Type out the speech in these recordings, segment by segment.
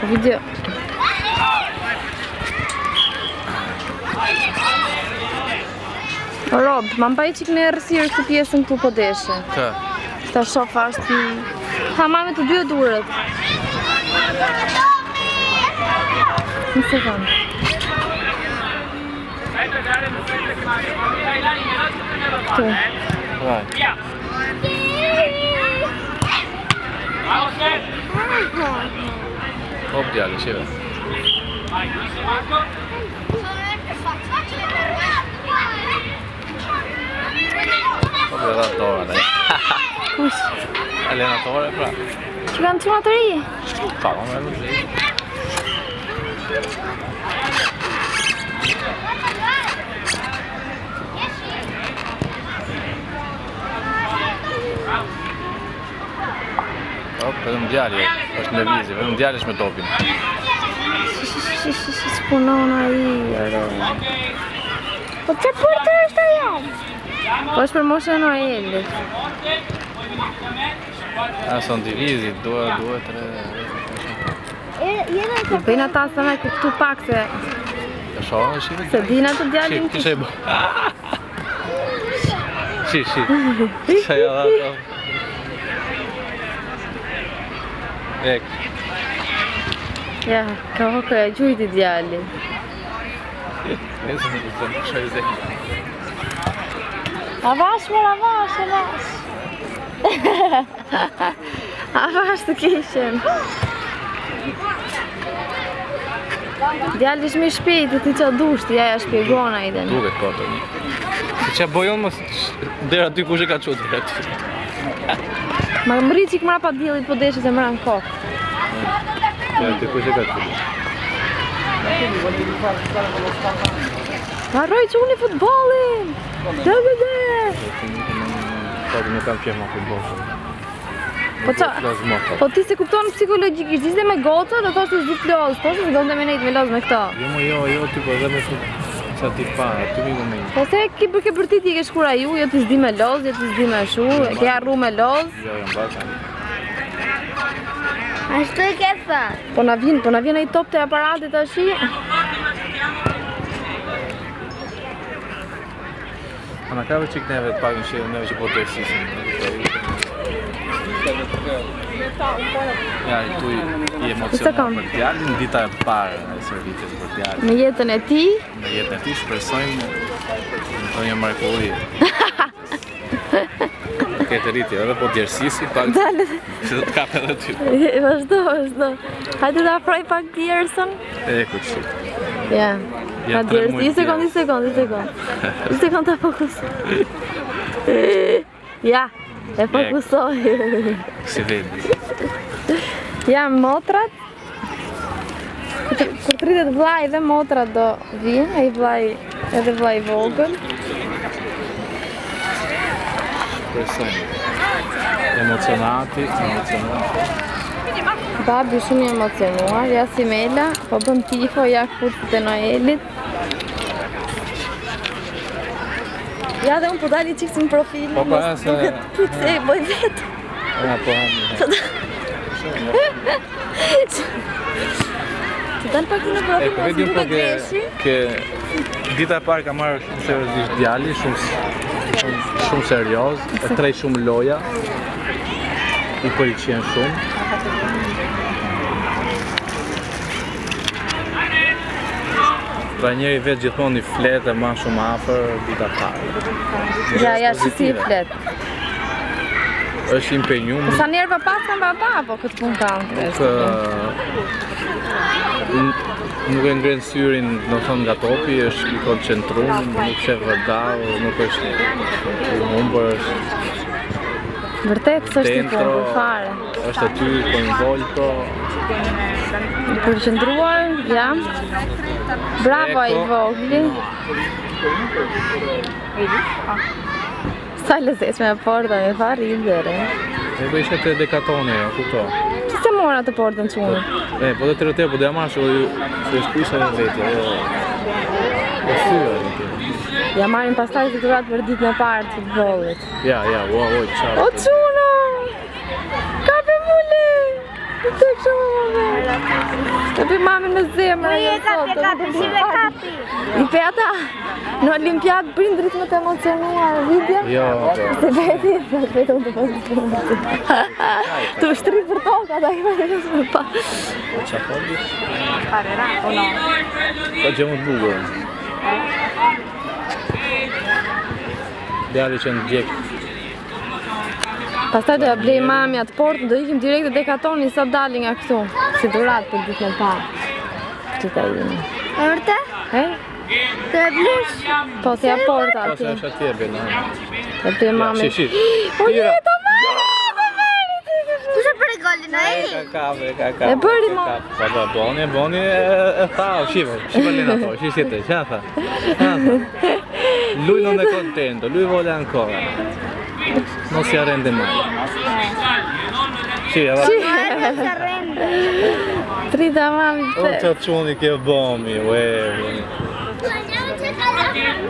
Video. Rob, ma mbaj qik në rësirë këtë pjesën këtu po deshe. Kë? Ta shofa është i... Hamame të dy durët. Në sekundë. Këtu. Vaj. Hop djali, shive. Po dhe dha dora, ne. Kush? Alenatore, pra. Që kanë çuna të ri? Pa, më me më të ri. Vetëm djali është në lëvizje, vetëm djali është me topin. S'punon ai, ero. Po që portër është ajo? Po është për moshën e Noelit. Son divizi, 2, 3... I bëjnë ata se me këtu pak se... E shohën, shive? Se dina të djalin Kishe e bë... Shi. Që ja dha to. Ek. Ja, ka hokë e gjujti djali. Nesë më të të shoj zek. Avash, avash. Avash të kishen. Djali është me shpejt, ti qa dusht, ja shpjegona i den. Duket kotër. Se që bojon mos dera ty kush e ka qut dera ty. Ma më rrit qik mra pa djelit po deshe se mra në kokë. Ja, ty kush e ka qut. Marroj që unë i futbolin! Dëgëde! Po të nuk kam qenë ma futbol. Po qa? Po ti se kupton psikologjikisht, ishte me goca, do thoshtë zdi t'lozë, po se s'gënde me nejtë me lozë me këta. Jo, ty po dhe me qa ti pa, ty mi me nejtë. Po se ke për ti ke shkura ju, jo ti zdi me lozë, jo ti zdi me shu, ke arru me lozë. Jo, baka. Ashtu e ke tha? Po na vjen ai top të aparatit tashi. Ana ka vë qik neve të pak në shirë, neve që po të esisin. Ja, tu i emocionar për djallin, dita e parë e servitjes për djallin. Me jetën e ti? Me jetën e ti shpresojmë në një mrekulli. Këtë rritje, edhe po djersisi, pak që do të kape edhe ty. Vazhdo. Hajde të afroj pak djersën. E këtë shqip. Ja. Pa djersë, një sekund. Një sekund të fokusoj. Ja, e fokusoj. Si vedi. Ja, motrat. Kur të rritet vllai dhe motrat do vinë, ai vllai edhe vllai vogël. Presojmë. Emocionati. Babi shumë i emocionuar, ja si Mela, po bën tifo, ja kursit e Noelit. Ja dhe unë po dali qikë si në profil, mos duket pyte e boj vetë. Ja, po hamë. Që dalë pak në profil, mos duket greshi. Dita e parë ka marrë shumë seriozisht djali, shumë serioz, e trej shumë loja, i pëlqen shumë. Pra njeri vetë gjithmonë i fletë e ma shumë afër dita parë. Ja, që si i fletë. është impenjum. Sa njerë pa papa, po këtë pun kam. Nuk e ngren syrin, do thonë nga topi, është i koncentrum, nuk shef vërdau, nuk është i humbër, është vërtet s'është i humbër fare. Është aty konvolto. I përqendruar, ja. Bravo ai vogli. Sa lezetshme e porta, me fa rridere. E bëjshe të Decathloni, kupto. Që se mora të portën që unë? Po dhe të rëtër, po dhe amarë që e shkuisha e vetje, e syra e vetje. Ja marim pastaj të ratë për ditë në partë të futbollit. Ja, oj, qarë. O quno! Kape mule! Të shumë më Të pi mamin me zemër. I peta në Olimpiad prindrit më të emocionuar video. Jo, Se veti, vetëm të pasë të shtri për tokë, ata i vajtë më pa. Qa foldi? Parerà o no? Po gjë më të bukur. Djali që ndjek. Pastaj do ja blej mami atë portën, do ikim direkt te Decathloni sa dali nga këtu. Si durat për ditën e parë. Qita jemi. E vërte? E? Të e blesh? Po, se ja porta Po aty. se është atje bela. E blej mami. Shi. O jeto mami! Kushe për e golli në Eli? Ka. E bëri, mo. Pa da, boni e tha, shiva lina to, shi siete, qa tha? Lui non è contento, lui vuole ancora. Non si arrende mai. Sì, va. Si arrende. Trita mami Oh, ciaccioni che bomi, uevo.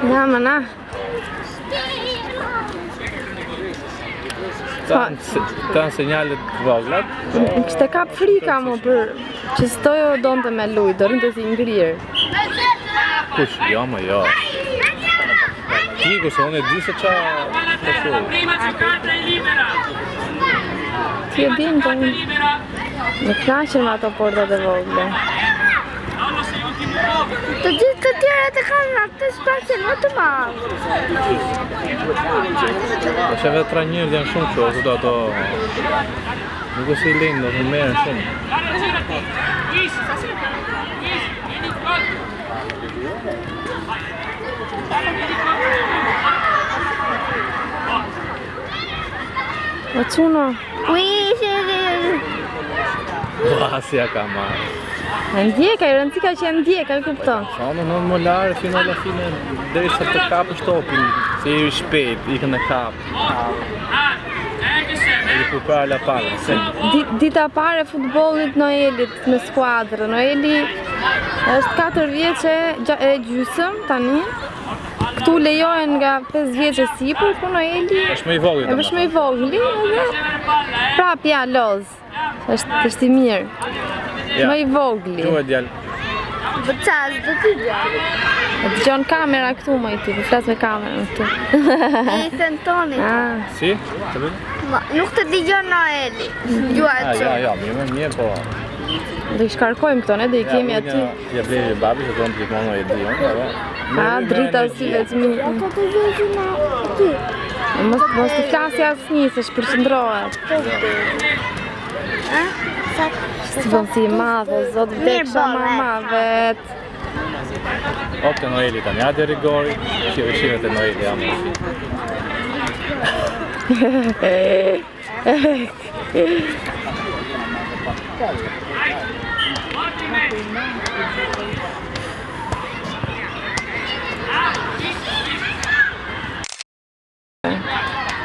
Na, ma na. Tan señalet voglat. Kishte kap frika mo për që s'tojo donte me lujt, do rinte si ngrirë. Kush, jo më jo. Ti se unë e di se qa të thuj. Ti e din po unë. Më knaqen me ato portat e vogle. Të gjithë të tjerët e kanë atë spacin më të madh. Po që vetë trajnirët janë shumë që, ose do ato... Nuk e si linë, do të merën shumë. O quno, Ua, si ja ka marrë. e ndjeka, i rëndësika që e ndjeka, e kupton. Sono non mollare fino alla fine, derisa të kapësh topin, se i shpejt, ikën e kapë. E rikuperar la palla, se. Dita e parë e futbollit Noelit me skuadrë. Noeli është 4 vjeçe e gjysëm tani. Këtu lejohen nga 5 vjeçe sipër, ku Noeli Është më i vogël. është më i vogli edhe prap ja loz. Është i mirë. Më i vogli. Tu e djallë. Bëcaz, do t'i gjallë. E dëgjon kamera këtu më i ty, po flas me kamerën këtu. E i thënë toni. Si? Ah, Të rrëtë? Nuk të digjon në Eli. Gjuat që. Ja, mirë, po... do i shkarkojmë këto, ne do i kemi aty. Ja blej babi që tonë të gjithmonë e di, Ah, drita si vetëmi. Ka të vjetë në ty. Mos të flasi asnjë, se shpërqendrohet. Si bën si i madhe, zot vdek shama madhet. Opte Noeli tani, hajde rigori, shive të Noeli, amë.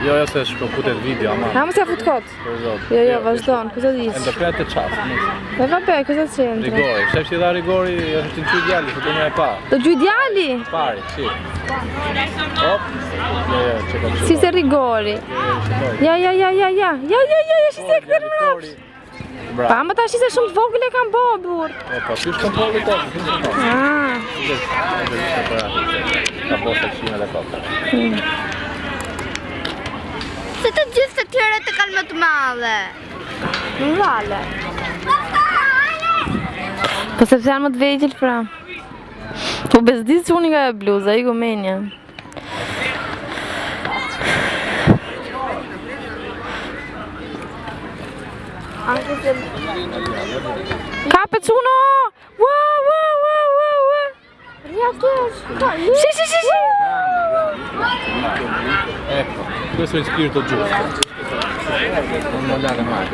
Jo, se shpëputet video, ama. Ha mos ja fut kot. Jo, vazhdon, kuza dish. E do kreat të qasë, Me vabbè, kuza c'entra? Rigori, shef që dha rigori, është të qyt djali, se të një e pa. Do gjy djali? Pari, si. Op, jo, që kam Si se rigori. Ja, shi se këtë rrëpsh. Pa, Bravo. më tash se shumë të vogël e kam bo, burr. E pa, ty shkëm poli të, Ah, ka bosta qime dhe kopta. Se të gjithë të tjerët e kanë më të madhe. nuk vale. Po sepse janë më të vegjël pra. Po bezdis që unë nga e bluza, i gomenja. Anche se... Kapet uno! Wow! Sì! Ecco, questo è il spirito giusto. Non mollare mai.